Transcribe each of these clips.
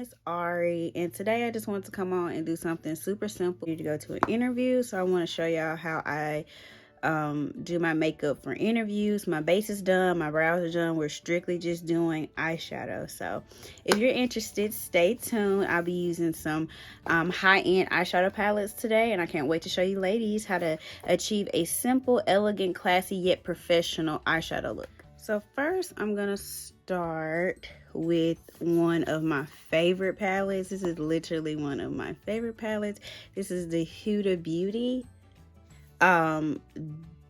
is Ari, and today I just wanted to come on and do something super simple. I need to go to an interview, so I want to show y'all how I do my makeup for interviews. My base is done, my brows are done. We're strictly just doing eyeshadow. So if you're interested, stay tuned. I'll be using some high-end eyeshadow palettes today, and I can't wait to show you ladies how to achieve a simple, elegant, classy, yet professional eyeshadow look. So first, I'm gonna start with one of my favorite palettes. This is literally one of my favorite palettes. This is the Huda Beauty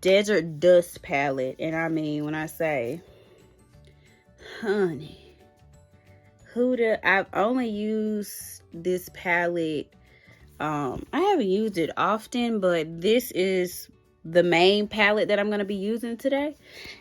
Desert Dust palette. And I mean, when I say, honey, Huda, I've only used this palette. I haven't used it often, but this is the main palette that I'm going to be using today.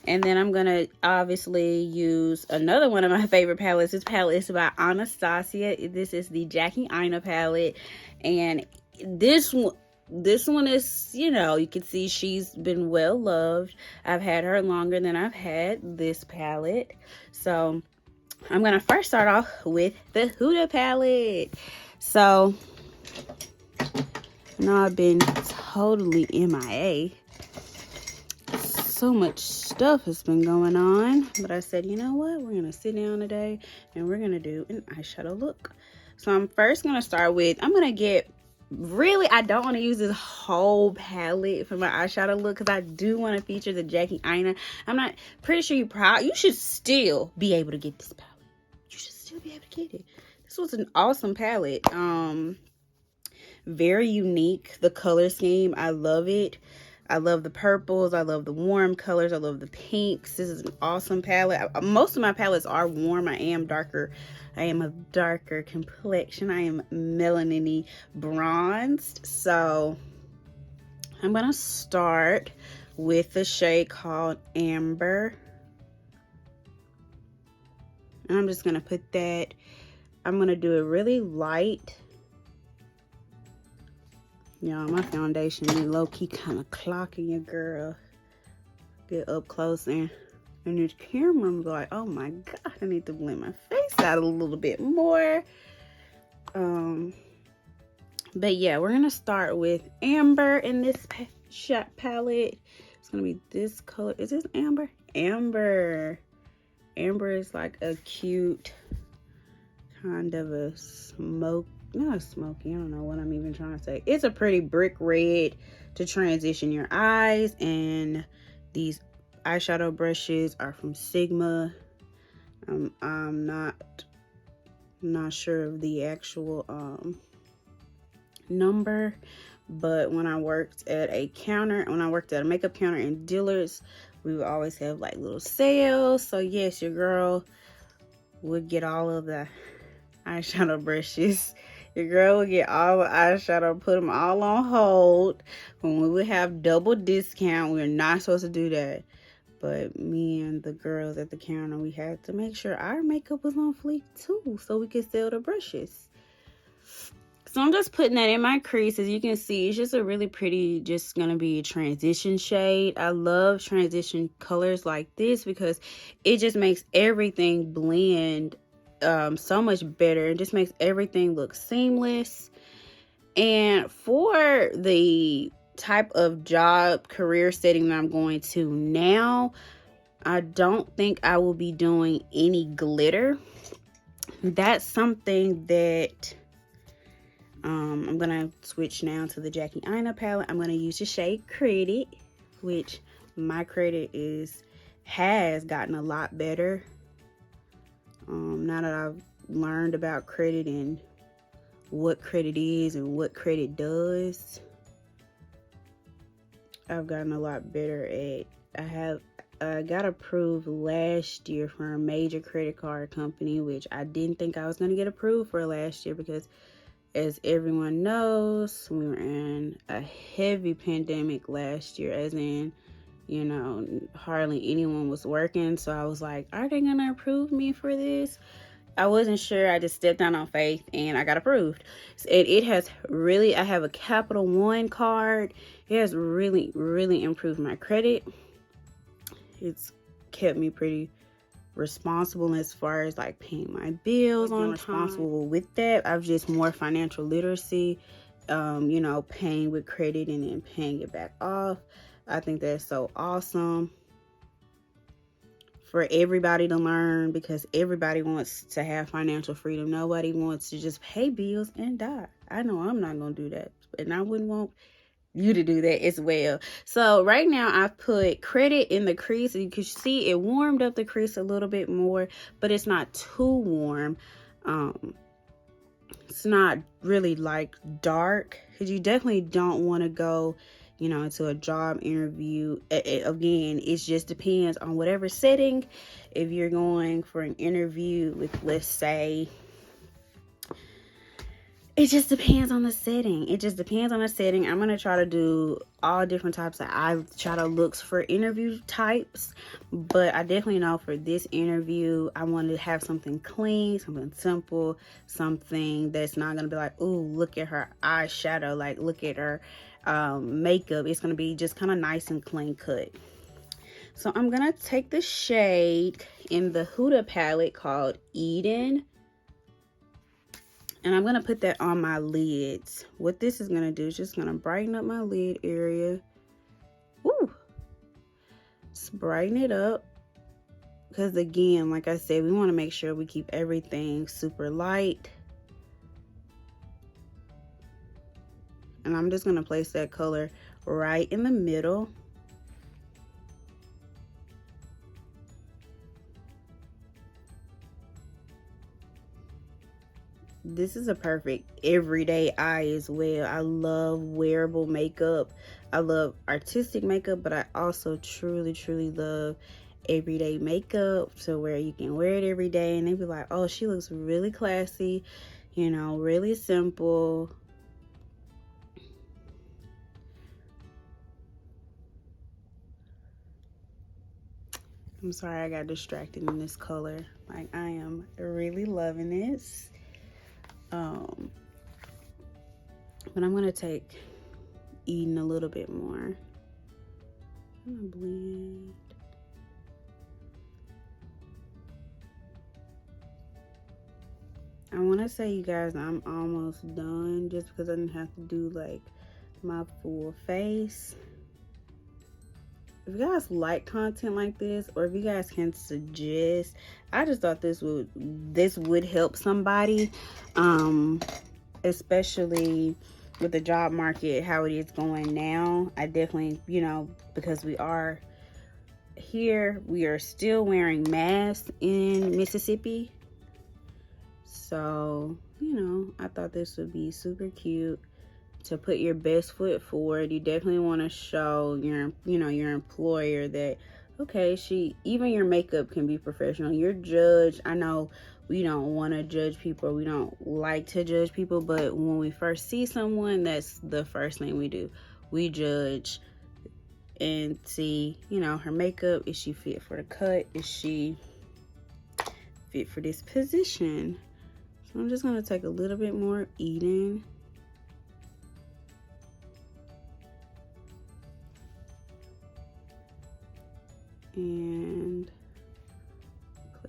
And then I'm going to obviously use another one of my favorite palettes. This palette is by Anastasia. This is the Jackie Aina palette. And this one is, you know, you can see she's been well loved. I've had her longer than I've had this palette. So I'm going to first start off with the Huda palette. So no, I've been totally MIA. So much stuff has been going on. But I said, you know what? We're going to sit down today and we're going to do an eyeshadow look. So I'm first going to start with, I'm going to get, really, I don't want to use this whole palette for my eyeshadow look because I do want to feature the Jackie Aina. I'm not pretty sure you should still be able to get this palette. You should still be able to get it. This was an awesome palette. Very unique, the color scheme. I love it. I love the purples. I love the warm colors. I love the pinks. This is an awesome palette. Most of my palettes are warm. I am darker. I am a darker complexion. I am melanin bronzed. So I'm going to start with the shade called Amber. And I'm just going to put that. I'm going to do it really light. Y'all, my foundation be low-key kind of clocking your girl. Get up close and this camera, I'm like, oh my God, I need to blend my face out a little bit more. But yeah, we're gonna start with Amber in this palette. It's gonna be this color. Is this Amber? Amber is like a cute kind of a smoke. Not smoky, I don't know what I'm even trying to say. It's a pretty brick red to transition your eyes. And these eyeshadow brushes are from Sigma. I'm not sure of the actual number, but when I worked at a makeup counter in Dillard's, we would always have like little sales. So yes, your girl would get all of the eyeshadow brushes. Your girl would get all the eyeshadow, put them all on hold. When we would have double discount, we were not supposed to do that. But me and the girls at the counter, we had to make sure our makeup was on fleek too, so we could sell the brushes. So I'm just putting that in my crease. As you can see, it's just a really pretty, just gonna be a transition shade. I love transition colors like this because it just makes everything blend so much better. It just makes everything look seamless. And for the type of job career setting that I'm going to now, I don't think I will be doing any glitter. That's something that I'm gonna switch now to the Jackie Aina palette. I'm gonna use the shade Credit, which my credit has gotten a lot better. Now that I've learned about credit and what credit is and what credit does, I've gotten a lot better at. I got approved last year for a major credit card company, which I didn't think I was going to get approved for last year because, as everyone knows, we were in a heavy pandemic last year, as in, you know, hardly anyone was working. So I was like, are they gonna approve me for this? I wasn't sure. I just stepped out on faith and I got approved. And it has really, I have a Capital One card. It has really, really improved my credit. It's kept me pretty responsible as far as like paying my bills on time. Responsible with that. I've just more financial literacy, you know, paying with credit and then paying it back off. I think that's so awesome for everybody to learn, because everybody wants to have financial freedom. Nobody wants to just pay bills and die. I know I'm not gonna do that, and I wouldn't want you to do that as well. So right now I've put credit in the crease. You can see it warmed up the crease a little bit more, but it's not too warm. It's not really like dark, because you definitely don't want to go, you know, into a job interview. Again, it just depends on whatever setting. If you're going for an interview with, let's say, it just depends on the setting. It just depends on the setting. I'm going to try to do all different types of eyeshadow looks for interview types. But I definitely know for this interview, I wanted to have something clean, something simple, something that's not going to be like, ooh, look at her eyeshadow. Like, look at her makeup. It's going to be just kind of nice and clean cut. So I'm going to take the shade in the Huda palette called Eden. And I'm going to put that on my lids. What this is going to do is just going to brighten up my lid area. Woo! Just brighten it up. Because again, like I said, we want to make sure we keep everything super light. And I'm just going to place that color right in the middle. This is a perfect everyday eye as well. I love wearable makeup. I love artistic makeup, but I also truly love everyday makeup, to where you can wear it every day and they be like, oh, she looks really classy, you know, really simple. I'm sorry I got distracted in this color. Like, I am really loving this. But I'm gonna take Eden a little bit more. I'm gonna blend. I want to say, you guys, I'm almost done, just because I didn't have to do like my full face. If you guys like content like this, or if you guys can suggest, I just thought this would help somebody, especially with the job market, how it is going now. I definitely, you know, because we are here, we are still wearing masks in Mississippi. So, you know, I thought this would be super cute to put your best foot forward. You definitely want to show your, you know, your employer that, okay, even your makeup can be professional. You're judged. I know we don't want to judge people. We don't like to judge people, but when we first see someone, that's the first thing we do. We judge and see, you know, her makeup. Is she fit for the cut? Is she fit for this position? So I'm just going to take a little bit more Eden. And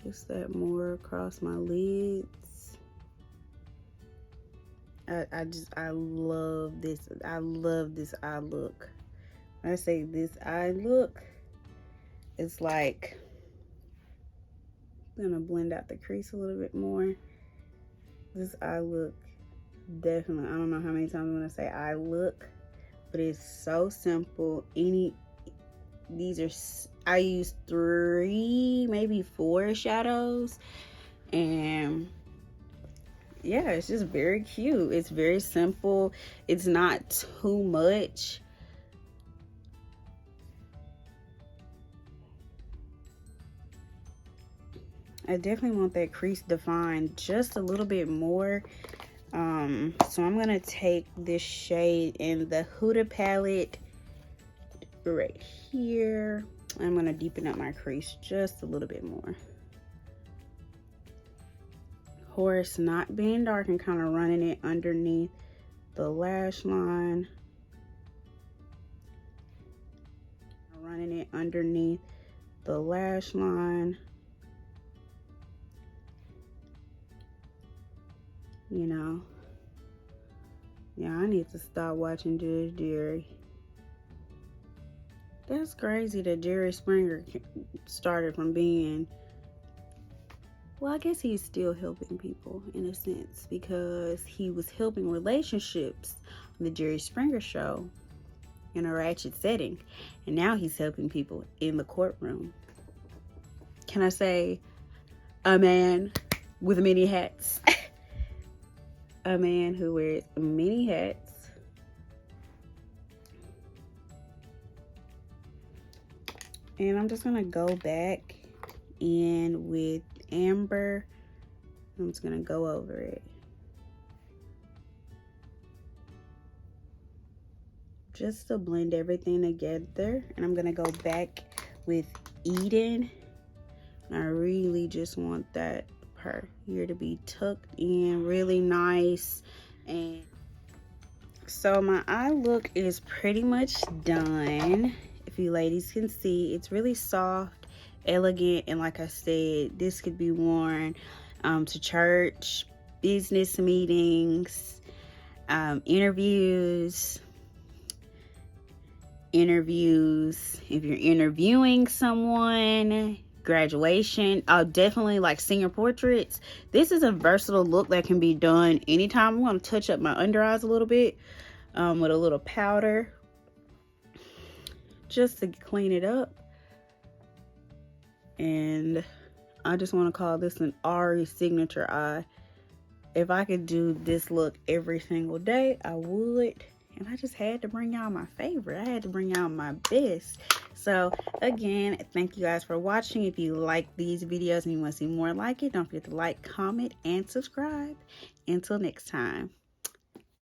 place that more across my lids. I love this. I love this eye look. When I say this eye look, it's like, I'm gonna blend out the crease a little bit more. This eye look, definitely, I don't know how many times I'm gonna say eye look, but it's so simple. I use 3, maybe 4 shadows, and yeah, it's just very cute. It's very simple. It's not too much. I definitely want that crease defined just a little bit more. So I'm gonna take this shade in the Huda palette right here. I'm gonna deepen up my crease just a little bit more. Horse not being dark, and kind of running it underneath the lash line. Running it underneath the lash line. you know. Yeah, I need to stop watching Jerry. That's crazy that Jerry Springer started from being, well, I guess he's still helping people in a sense, because he was helping relationships on the Jerry Springer show in a ratchet setting, and now he's helping people in the courtroom. Can I say a man with many hats? A man who wears many hats. And I'm just gonna go back in with Amber. I'm just gonna go over it. Just to blend everything together. And I'm gonna go back with Eden. I really just want that part here to be tucked in really nice. And so my eye look is pretty much done. If you ladies can see, it's really soft, elegant, and like I said, this could be worn to church, business meetings, interviews, if you're interviewing someone, graduation, definitely like senior portraits. This is a versatile look that can be done anytime. I'm going to touch up my under eyes a little bit with a little powder just to clean it up. And I just want to call this an Ari signature eye. If I could do this look every single day, I would. And I just had to bring y'all my favorite. I had to bring y'all my best. So again, thank you guys for watching. If you like these videos and you want to see more like it, don't forget to like, comment, and subscribe. Until next time.